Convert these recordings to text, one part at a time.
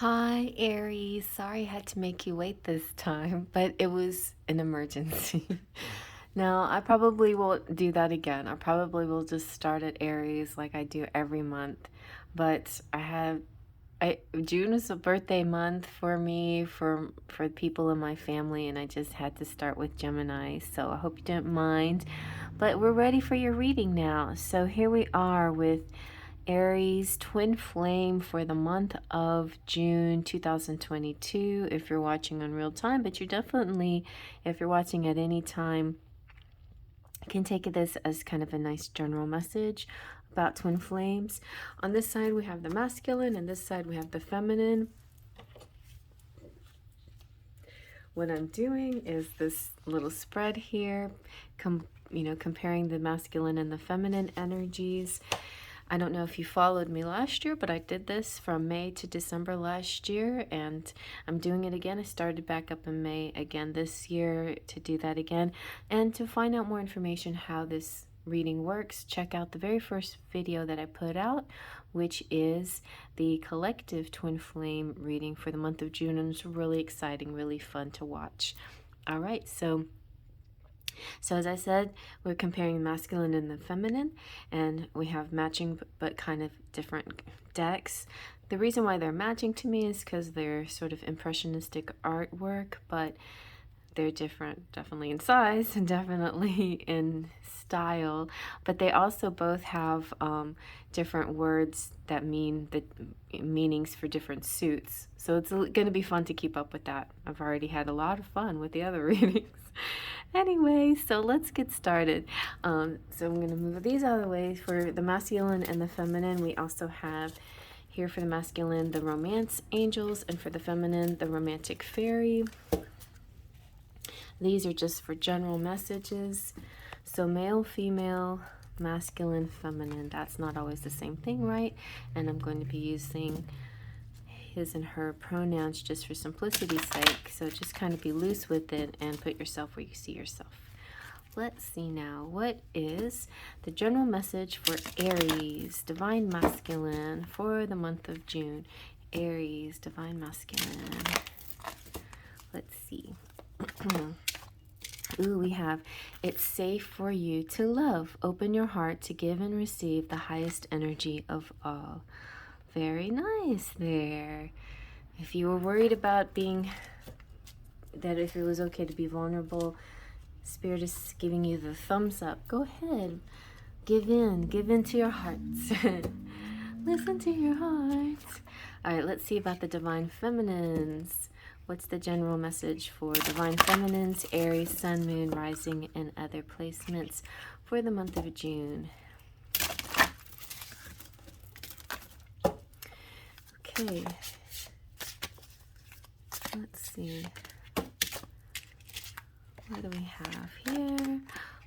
Hi, Aries. Sorry I had to make you wait this time, but it was an emergency. Now, I probably won't do that again. I probably will just start at Aries like I do every month. But June is a birthday month for me, for people in my family, and I just had to start with Gemini. So I hope you don't mind. But we're ready for your reading now. So here we are with Aries twin flame for the month of June 2022 if you're watching on real time, but you're definitely, if you're watching at any time, can take this as kind of a nice general message about twin flames. On this side we have the masculine and this side we have the feminine. What I'm doing is this little spread here, comparing the masculine and the feminine energies. I don't know if you followed me last year, but I did this from May to December last year, and I'm doing it again. I started back up in May again this year to do that again. And to find out more information how this reading works, check out the very first video that I put out, which is the collective twin flame reading for the month of June, and it's really exciting, really fun to watch. All right, so as I said, we're comparing the masculine and the feminine, and we have matching but kind of different decks. The reason why they're matching to me is because they're sort of impressionistic artwork, but they're different, definitely in size and definitely in style, but they also both have different words that mean the meanings for different suits. So it's going to be fun to keep up with that. I've already had a lot of fun with the other readings. Anyway, so let's get started. So I'm going to move these out of the way. For the masculine and the feminine, we also have here for the masculine the romance angels, and for the feminine the romantic fairy. These are just for general messages. So male, female, masculine, feminine. That's not always the same thing, right? And I'm going to be using his and her pronouns just for simplicity's sake. So just kind of be loose with it and put yourself where you see yourself. Let's see now. What is the general message for Aries, divine masculine, for the month of June? Aries, divine masculine. Let's see. Ooh, we have, it's safe for you to love. Open your heart to give and receive the highest energy of all. Very nice there. If you were worried about that if it was okay to be vulnerable, Spirit is giving you the thumbs up. Go ahead. Give in to your hearts. Listen to your hearts. All right, let's see about the divine feminines. What's the general message for divine feminines, Aries, sun, moon, rising, and other placements for the month of June? Okay. Let's see. What do we have here?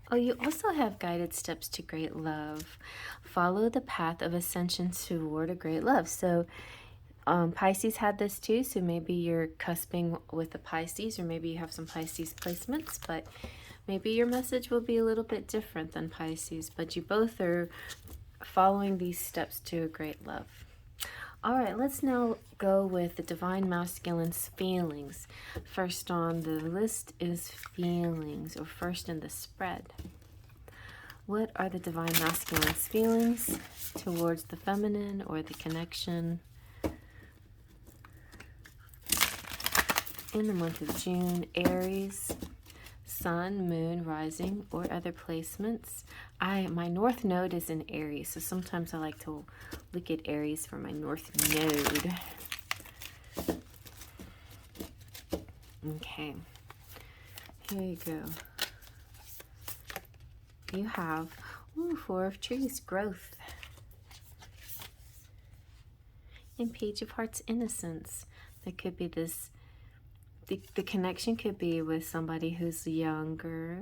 Oh, you also have guided steps to great love. Follow the path of ascension toward a great love. So Pisces had this too, so maybe you're cusping with the Pisces, or maybe you have some Pisces placements, but maybe your message will be a little bit different than Pisces, but you both are following these steps to a great love. All right, let's now go with the divine masculine's feelings. First on the list is feelings, or first in the spread. What are the divine masculine's feelings towards the feminine or the connection in the month of June? Aries, sun, moon, rising, or other placements. My north node is in Aries, so sometimes I like to look at Aries for my north node. Okay, here you go. You have Four of Trees, growth, and Page of Hearts, innocence. There could be this. The connection could be with somebody who's younger,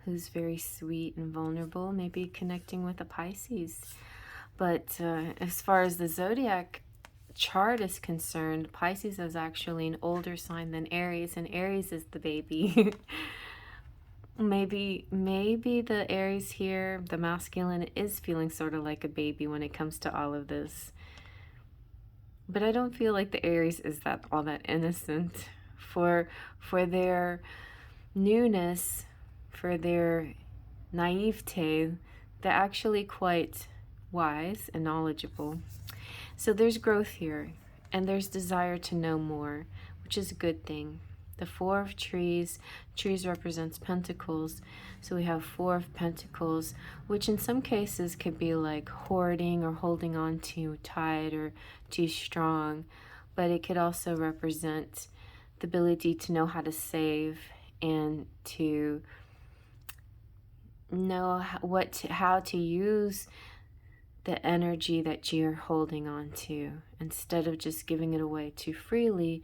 who's very sweet and vulnerable, maybe connecting with a Pisces. But as far as the zodiac chart is concerned, Pisces is actually an older sign than Aries, and Aries is the baby. maybe the Aries here, the masculine, is feeling sort of like a baby when it comes to all of this. But I don't feel like the Aries is that all that innocent. For their newness, for their naivete, they're actually quite wise and knowledgeable. So there's growth here, and there's desire to know more, which is a good thing. The Four of Trees represents Pentacles, so we have Four of Pentacles, which in some cases could be like hoarding or holding on too tight or too strong, but it could also represent the ability to know how to save and to know how to use the energy that you're holding on to, instead of just giving it away too freely,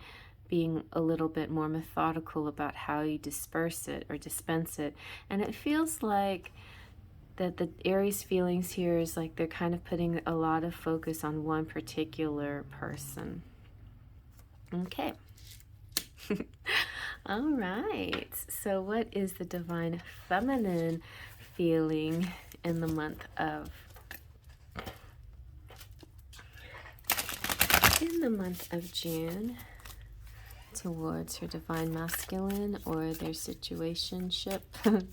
being a little bit more methodical about how you disperse it or dispense it. And it feels like that the Aries feelings here is like they're kind of putting a lot of focus on one particular person. Okay. All right. So what is the Divine Feminine feeling in the month of June towards her Divine Masculine or their situationship,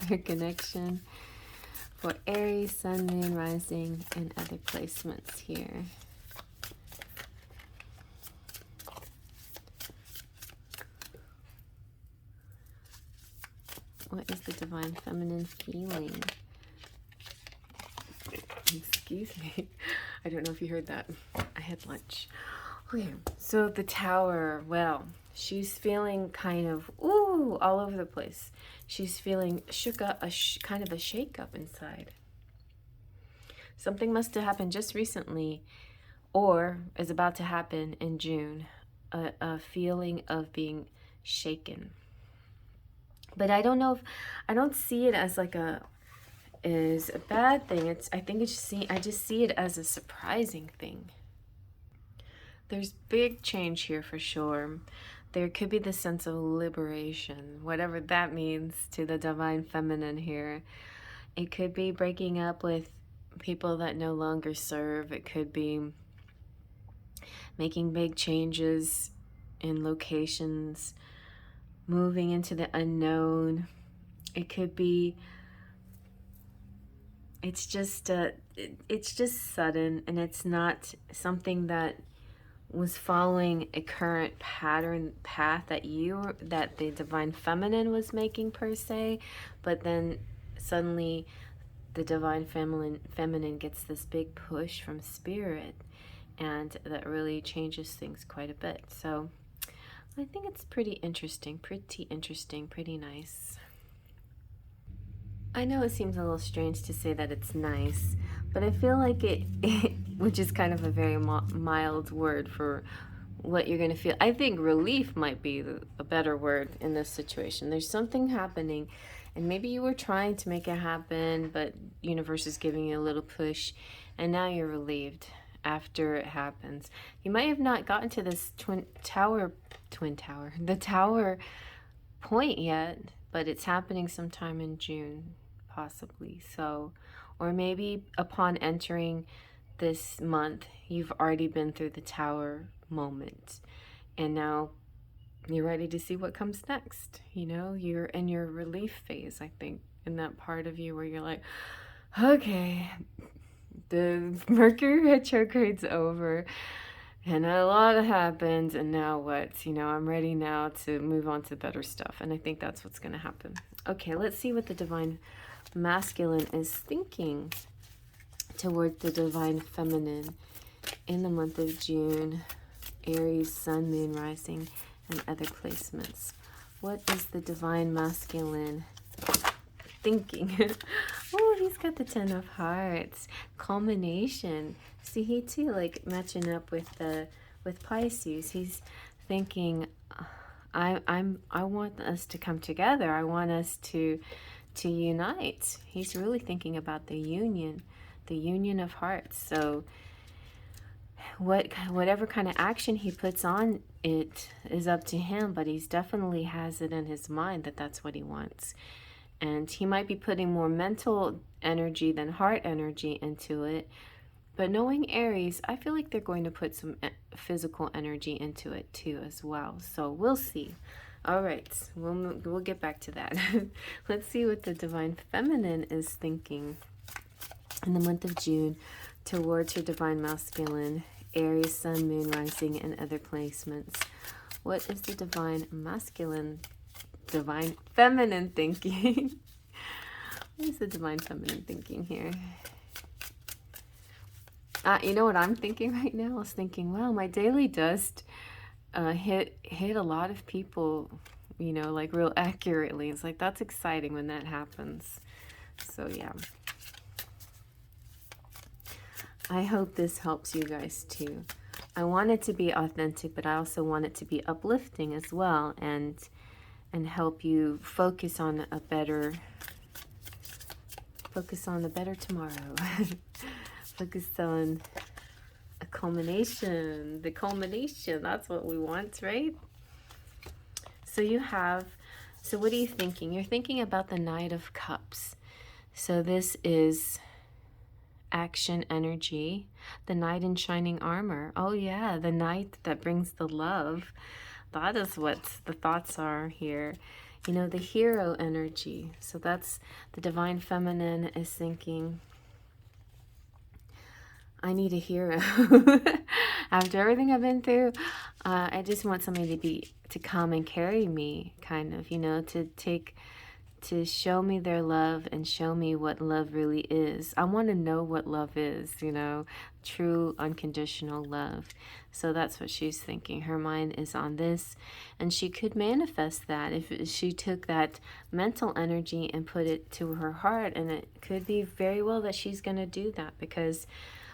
their connection for Aries, Sun, Moon, Rising, and other placements here? What is the Divine Feminine feeling? Excuse me. I don't know if you heard that. I had lunch. Okay, so the Tower, well, she's feeling kind of, ooh, all over the place. She's feeling shook up, kind of a shake up inside. Something must have happened just recently or is about to happen in June. A feeling of being shaken. But I don't know if, I don't see it as like a bad thing. I just see it as a surprising thing. There's big change here for sure. There could be the sense of liberation, whatever that means to the Divine Feminine here. It could be breaking up with people that no longer serve. It could be making big changes in locations, moving into the unknown. It could be, it's just sudden, and it's not something that was following a current path that the Divine Feminine was making per se, but then suddenly the Divine Feminine gets this big push from Spirit, and that really changes things quite a bit. So I think it's pretty interesting, pretty nice. I know it seems a little strange to say that it's nice, but I feel like it which is kind of a very mild word for what you're going to feel. I think relief might be a better word in this situation. There's something happening, and maybe you were trying to make it happen, but universe is giving you a little push, and now you're relieved after it happens. You might have not gotten to this the tower point yet, but it's happening sometime in June, possibly. So, or maybe upon entering this month, you've already been through the Tower moment, and now you're ready to see what comes next. You know, you're in your relief phase, I think, in that part of you where you're like, okay, the Mercury retrograde's over, and a lot happened, and now what? You know, I'm ready now to move on to better stuff, and I think that's what's going to happen. Okay, let's see what the Divine Masculine is thinking towards the Divine Feminine in the month of June. Aries, Sun, Moon, Rising, and other placements. What is the Divine Masculine thinking? Oh, he's got the Ten of Hearts. Culmination. See, he too, like, matching up with Pisces. He's thinking, I want us to come together. I want us to unite. He's really thinking about the union of hearts. So whatever kind of action he puts on it is up to him, but he's definitely has it in his mind that that's what he wants. And he might be putting more mental energy than heart energy into it, But knowing Aries, I feel like they're going to put some physical energy into it too as well. So we'll see. All right, we'll get back to that. Let's see what the Divine Feminine is thinking in the month of June towards her Divine Masculine, Aries, Sun, Moon, Rising, and other placements. What is the Divine Masculine, Divine Feminine thinking? What is the Divine Feminine thinking here? You know what I'm thinking right now? I was thinking, wow, my daily dust hit a lot of people, you know, like real accurately. It's like, that's exciting when that happens. So yeah, I hope this helps you guys too. I want it to be authentic, but I also want it to be uplifting as well, and help you focus on a better tomorrow. Focus on a culmination, the culmination. That's what we want, right? So so what are you thinking? You're thinking about the Knight of Cups. So this is action energy, the knight in shining armor. Oh yeah, the knight that brings the love. That is what the thoughts are here. You know, the hero energy. So that's the Divine Feminine is thinking, I need a hero. After everything I've been through, I just want somebody to come and carry me, kind of, you know, to show me their love and show me what love really is. I want to know what love is, you know, true unconditional love. So that's what she's thinking. Her mind is on this, and she could manifest that if she took that mental energy and put it to her heart. And it could be very well that she's going to do that, because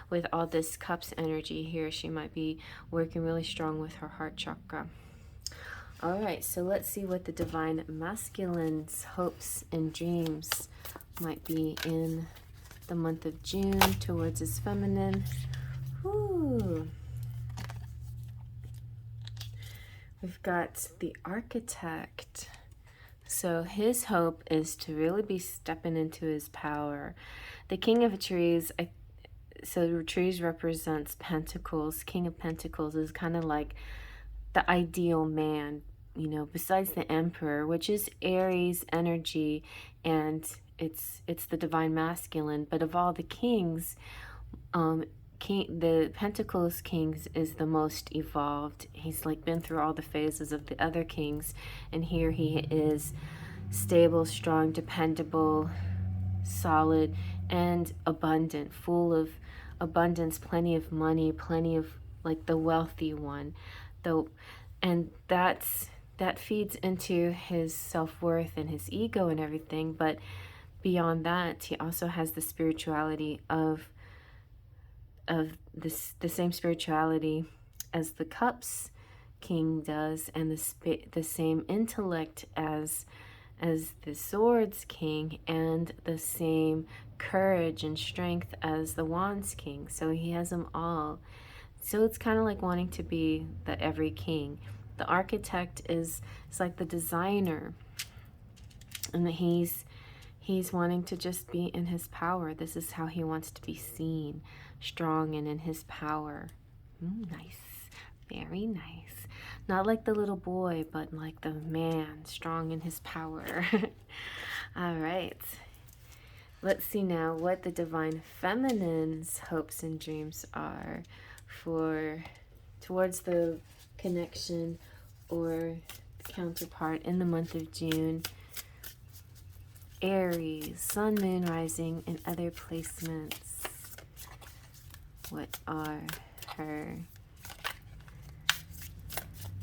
with all this cups energy here, she might be working really strong with her heart chakra. All right, so let's see what the Divine Masculine's hopes and dreams might be in the month of June towards his feminine. Ooh. We've got the Architect. So his hope is to really be stepping into his power. The King of Trees, so trees represents Pentacles. King of Pentacles is kind of like the ideal man, you know, besides the Emperor, which is Aries energy, and it's the Divine Masculine. But of all the kings, the Pentacles Kings is the most evolved. He's like been through all the phases of the other kings, and here he is stable, strong, dependable, solid, and abundant, full of abundance, plenty of money, plenty of, like, the wealthy one, though. And that feeds into his self-worth and his ego and everything. But beyond that, he also has the spirituality of the same spirituality as the Cups King does, and the same intellect as the Swords King, and the same courage and strength as the Wands King. So he has them all. So it's kind of like wanting to be the every king. The Architect is like the designer, and he's wanting to just be in his power. This is how he wants to be seen, strong and in his power. Nice, very nice. Not like the little boy, but like the man, strong in his power. All right. Let's see now what the Divine Feminine's hopes and dreams are towards the connection or counterpart in the month of June. Aries, Sun, Moon, Rising, and other placements. What are her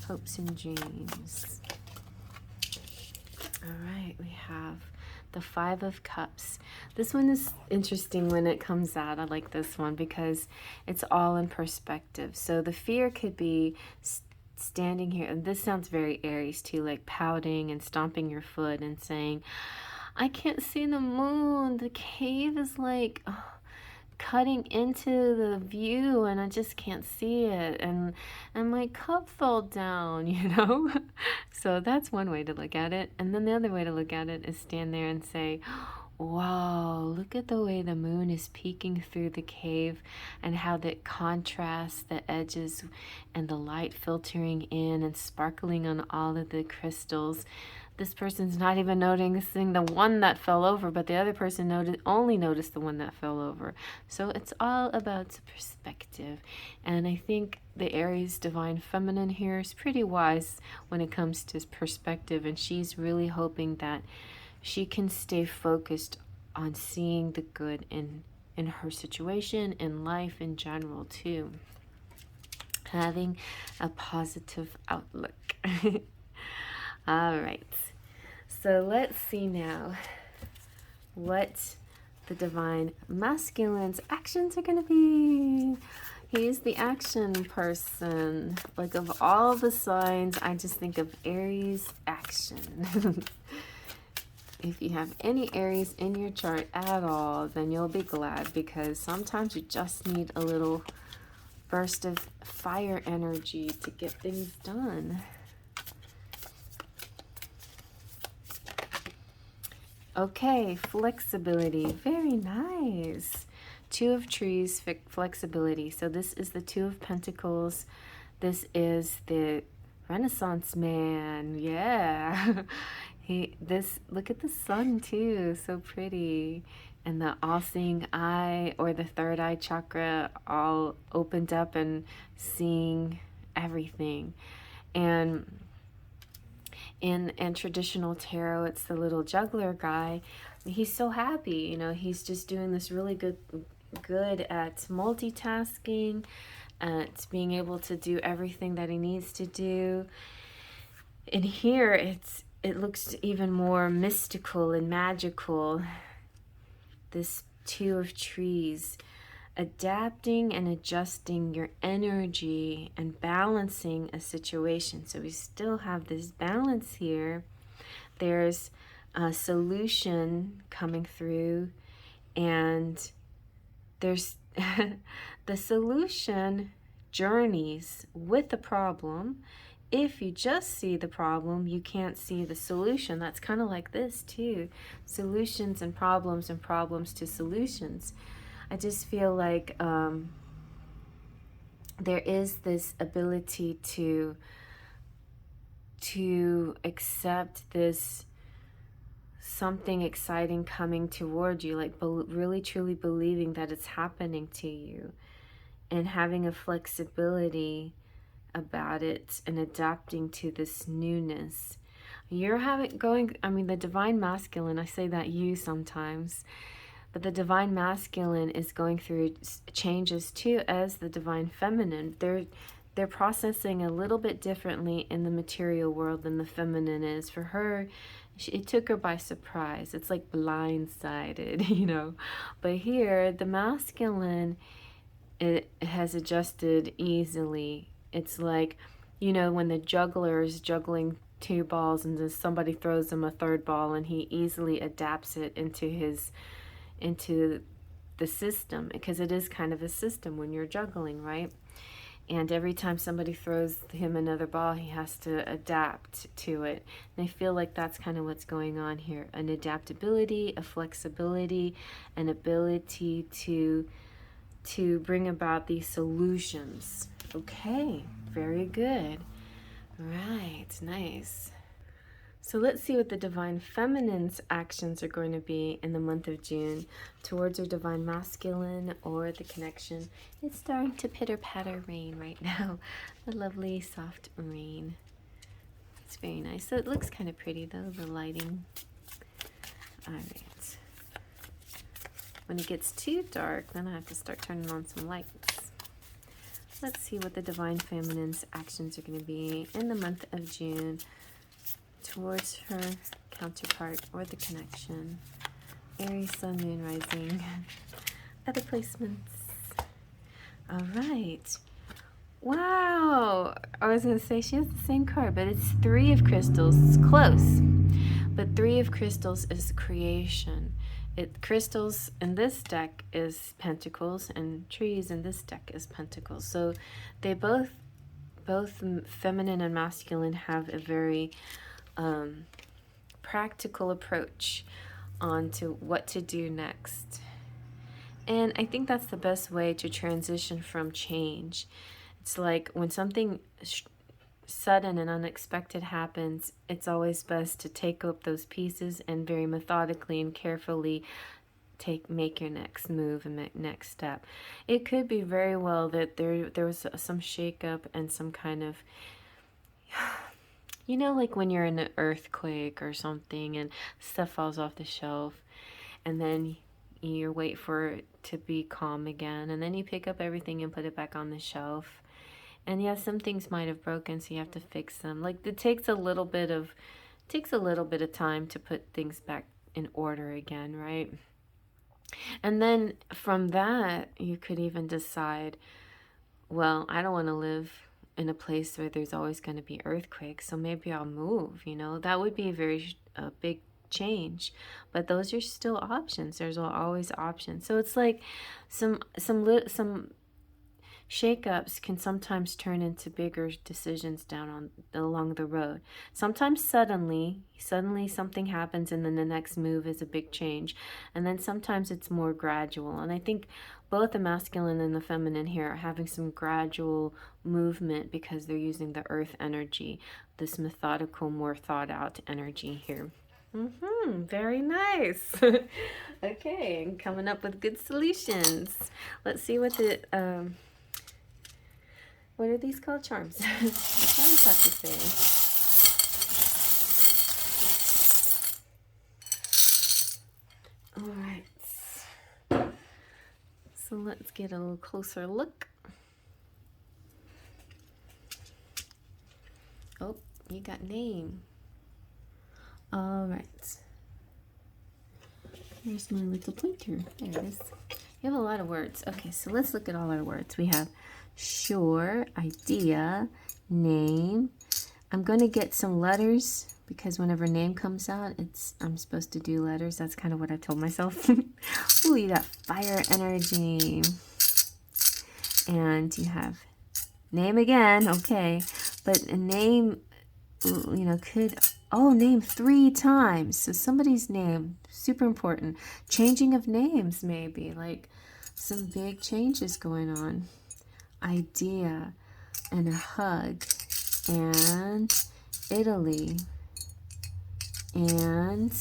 hopes and dreams? All right, we have the Five of Cups. This one is interesting when it comes out. I like this one because it's all in perspective. So the fear could be standing here, and this sounds very Aries too, like pouting and stomping your foot and saying, I can't see the moon. The cave is like cutting into the view and I just can't see it, and my cup fell down, you know. So that's one way to look at it. And then the other way to look at it is stand there and say, wow, look at the way the moon is peeking through the cave and how that contrasts the edges and the light filtering in and sparkling on all of the crystals. This person's not even noticing the one that fell over, but the other person only noticed the one that fell over. So it's all about perspective. And I think the Aries divine feminine here is pretty wise when it comes to perspective, and she's really hoping that she can stay focused on seeing the good in her situation, in life in general too. Having a positive outlook. All right. So let's see now what the divine masculine's actions are going to be. He's the action person. Like, of all the signs, I just think of Aries action. If you have any Aries in your chart at all, then you'll be glad, because sometimes you just need a little burst of fire energy to get things done. Okay, flexibility. Very nice. Two of Trees, flexibility. So this is the Two of Pentacles. This is the Renaissance man. Yeah. Look at the sun too, so pretty. And the all-seeing eye, or the third eye chakra, all opened up and seeing everything. And in traditional tarot, it's the little juggler guy. He's so happy, you know, he's just doing this really good at multitasking, at being able to do everything that he needs to do. And here it looks even more mystical and magical. This Two of Trees, adapting and adjusting your energy and balancing a situation. So we still have this balance here. There's a solution coming through, and there's the solution journeys with the problem. If you just see the problem, you can't see the solution. That's kind of like this too. Solutions and problems to solutions. I just feel like there is this ability to accept this something exciting coming toward you, like really truly believing that it's happening to you, and having a flexibility about it and adapting to this newness. You're the divine masculine, I say that you sometimes, but the divine masculine is going through changes too as the divine feminine. They're processing a little bit differently in the material world than the feminine is. For her, it took her by surprise. It's like blindsided, you know. But here, the masculine, it has adjusted easily. It's like, you know, when the juggler is juggling two balls and then somebody throws him a third ball, and he easily adapts it into the system, because it is kind of a system when you're juggling, right? And every time somebody throws him another ball, he has to adapt to it. And I feel like that's kind of what's going on here. An adaptability, a flexibility, an ability to bring about these solutions. Okay, very good. Right, nice. So let's see what the divine feminine's actions are going to be in the month of June towards her divine masculine, or the connection. It's starting to pitter-patter rain right now. The lovely soft rain. It's very nice. So it looks kind of pretty though, the lighting. All right. When it gets too dark, then I have to start turning on some lights. Let's see what the divine feminine's actions are going to be in the month of June towards her counterpart, or the connection. Aries, Sun, Moon, Rising. Other placements. All right. Wow. I was going to say she has the same card, but it's Three of Crystals. It's close. But Three of Crystals is creation. Crystals in this deck is Pentacles, and trees in this deck is Pentacles. So they both feminine and masculine have a very practical approach on to what to do next. And I think that's the best way to transition from change. It's like when something sudden and unexpected happens, it's always best to take up those pieces and very methodically and carefully make your next move and next step. It could be very well that there was some shakeup and some kind of, you know, like when you're in an earthquake or something and stuff falls off the shelf, and then you wait for it to be calm again, and then you pick up everything and put it back on the shelf. And yeah, some things might have broken, so you have to fix them. Like it takes a little bit of time to put things back in order again, right? And then from that, you could even decide, well, I don't want to live in a place where there's always going to be earthquakes, so maybe I'll move, you know. That would be a very big change, but those are still options. There's always options. So it's like some shakeups can sometimes turn into bigger decisions along the road. Sometimes suddenly something happens and then the next move is a big change. And then sometimes it's more gradual. And I think both the masculine and the feminine here are having some gradual movement because they're using the earth energy, this methodical, more thought out energy here. Very nice. Okay, and coming up with good solutions. Let's see what what are these called? Charms. The charms have to say. All right. So let's get a little closer look. Oh, you got name. All right. Here's my little pointer. There it is. You have a lot of words. Okay, so let's look at all our words. We have sure, idea, name. I'm going to get some letters because whenever name comes out, I'm supposed to do letters. That's kind of what I told myself. Ooh, you got fire energy. And you have name again. Okay, but a name, you know, name 3 times. So somebody's name, super important. Changing of names, maybe, like some big changes going on. Idea and a hug and Italy and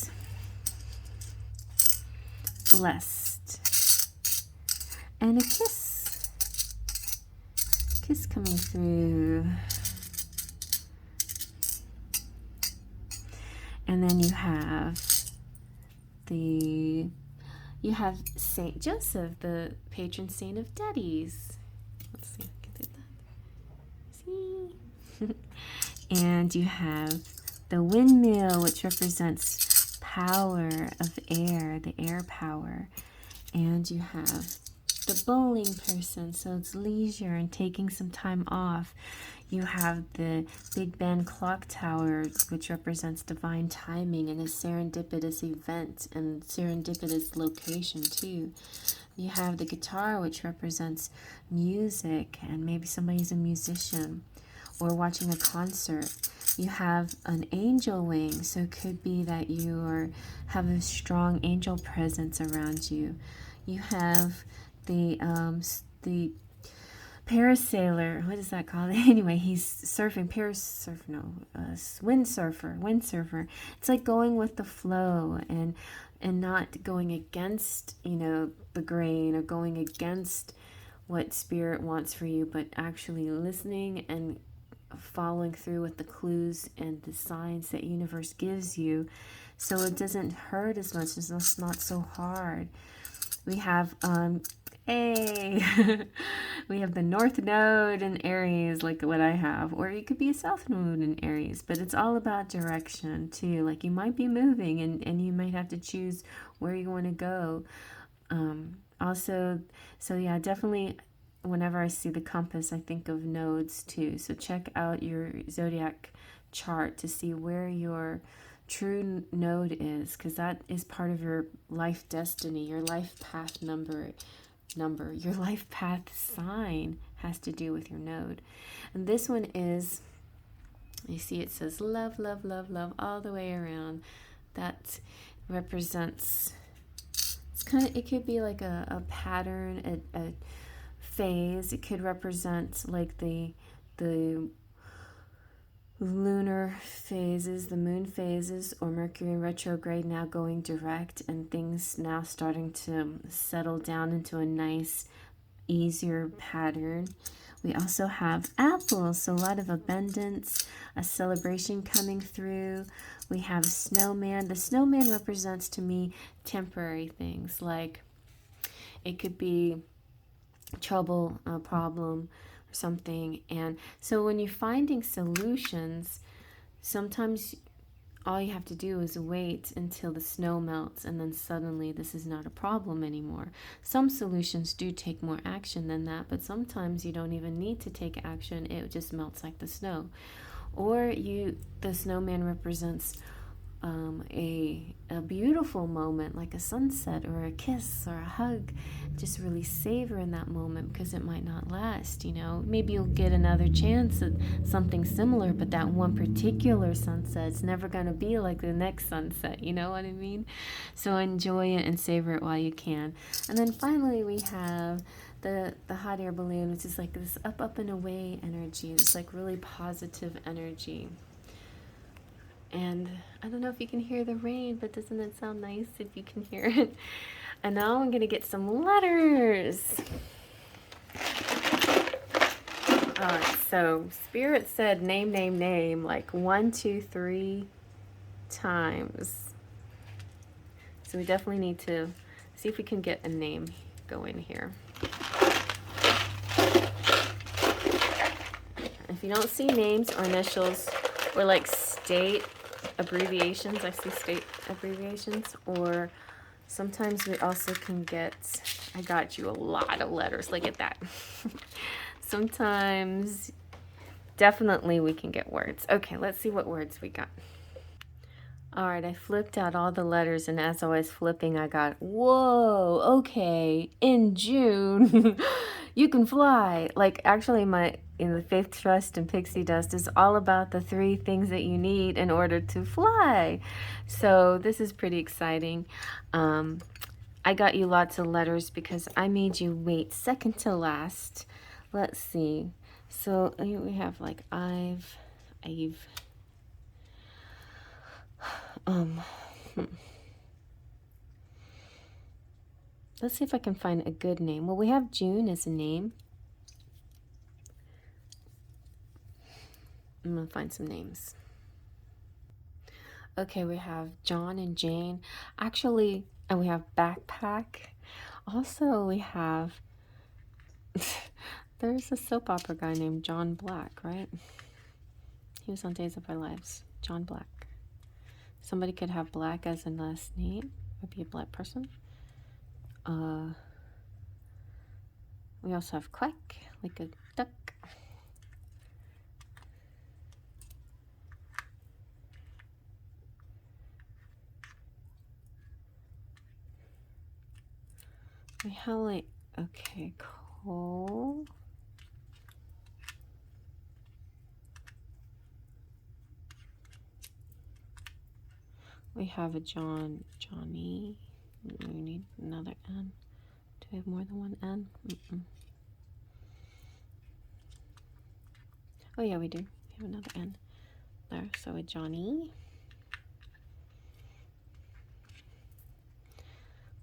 blessed and a kiss coming through. And then you have Saint Joseph, the patron saint of daddies. Let's see if I can do that. See? And you have the windmill, which represents power of air, the air power. And you have the bowling person, so it's leisure and taking some time off. You have the Big Ben clock tower, which represents divine timing and a serendipitous event and serendipitous location too. You have the guitar, which represents music, and maybe somebody's a musician or watching a concert. You have an angel wing, so it could be that you have a strong angel presence around you. You have the parasailer, what is that called? Anyway, he's surfing, windsurfer. It's like going with the flow and not going against, you know, the grain or going against what spirit wants for you, but actually listening and following through with the clues and the signs that universe gives you, so it doesn't hurt as much, it's not so hard. We have we have the North Node in Aries, like what I have, or it could be a South Node in Aries, but it's all about direction too. Like you might be moving and you might have to choose where you want to go. Also, so yeah, definitely whenever I see the compass, I think of nodes too. So check out your zodiac chart to see where your true node is, because that is part of your life destiny, your life path number. Your life path sign has to do with your node. And this one is, you see it says love, love, love, love all the way around. That's represents, it's kind of, it could be like a pattern, a phase. It could represent like the lunar phases, the moon phases, or Mercury in retrograde now going direct, and things now starting to settle down into a nice, easier pattern. We also have apples, so a lot of abundance, a celebration coming through. We have snowman. The snowman represents to me temporary things, like it could be trouble, a problem, or something. And so when you're finding solutions, sometimes all you have to do is wait until the snow melts, and then suddenly this is not a problem anymore. Some solutions do take more action than that, but sometimes you don't even need to take action. It just melts like the snow. Or the snowman represents a beautiful moment, like a sunset or a kiss or a hug. Just really savor in that moment, because it might not last, you know. Maybe you'll get another chance at something similar, but that one particular sunset's never going to be like the next sunset, you know what I mean? So enjoy it and savor it while you can. And then finally we have the hot air balloon, which is like this up and away energy. It's like really positive energy. And I don't know if you can hear the rain, but doesn't it sound nice if you can hear it? And now I'm going to get some letters. So Spirit said name like 1, 2, 3 times. So we definitely need to see if we can get a name going here. If you don't see names or initials or like state abbreviations, I see state abbreviations, or sometimes we also can get, I got you a lot of letters, look at that. Sometimes definitely we can get words. Okay, let's see what words we got. All right, I flipped out all the letters, and as I was flipping, I got, whoa, okay, in June, you can fly. Like, actually, in the Fifth Trust and Pixie Dust is all about the 3 things that you need in order to fly. So this is pretty exciting. I got you lots of letters because I made you wait second to last. Let's see. So we have like I've. Let's see if I can find a good name. Well, we have June as a name. I'm gonna find some names. Okay, we have John and Jane. Actually, and we have Backpack. Also, we have there's a soap opera guy named John Black, right? He was on Days of Our Lives. John Black. Somebody could have Black as a last name. Would be a black person. We also have Quack, like a duck. We have like, okay, Cole. We have a Johnny. We need another N. Do we have more than one N? Oh yeah, we do. We have another N there. So a Johnny.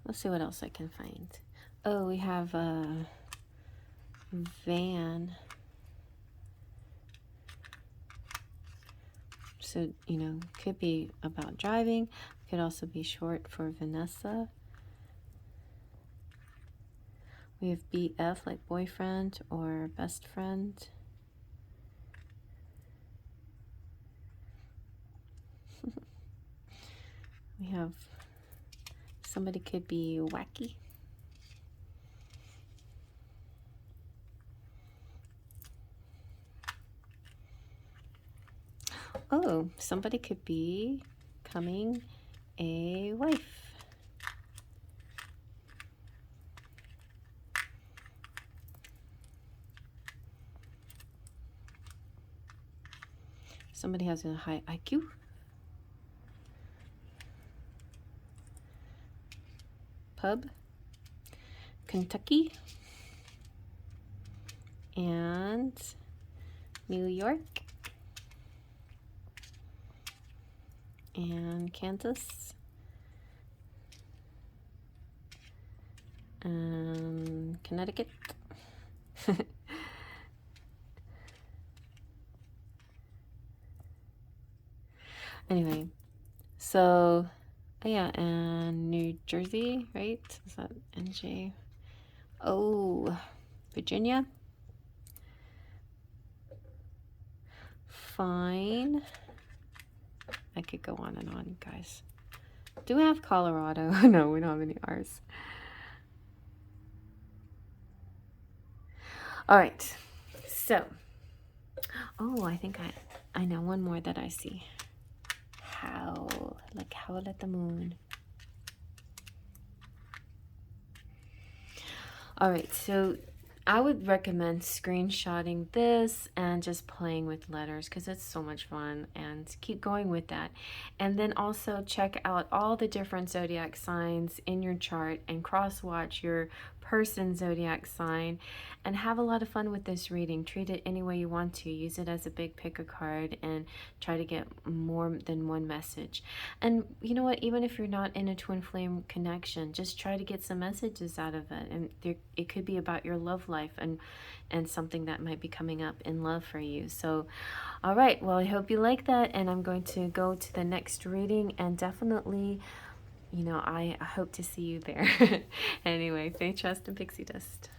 Let's see what else I can find. Oh, we have a Van. So, you know, could be about driving. Could also be short for Vanessa. We have BF, like boyfriend or best friend. We have, somebody could be wacky. Oh, somebody could be becoming a wife. Somebody has a high IQ. Pub, Kentucky, and New York, and Kansas, and Connecticut. Anyway, so yeah, and New Jersey, right? Is that NJ? Oh, Virginia. Fine. I could go on and on, guys. Do we have Colorado? No, we don't have any R's. All right. So, oh, I think I know one more that I see. Howl, like howl at the moon. All right, so I would recommend screenshotting this and just playing with letters because it's so much fun, and keep going with that. And then also check out all the different zodiac signs in your chart and cross-watch your person's zodiac sign and have a lot of fun with this reading. Treat it any way you want to. Use it as a big pick a card and try to get more than one message. And you know what, even if you're not in a twin flame connection, just try to get some messages out of it. And it could be about your love life and something that might be coming up in love for you. So all right, well, I hope you like that, and I'm going to go to the next reading, and definitely, you know, I hope to see you there. Anyway, faith, trust, and pixie dust.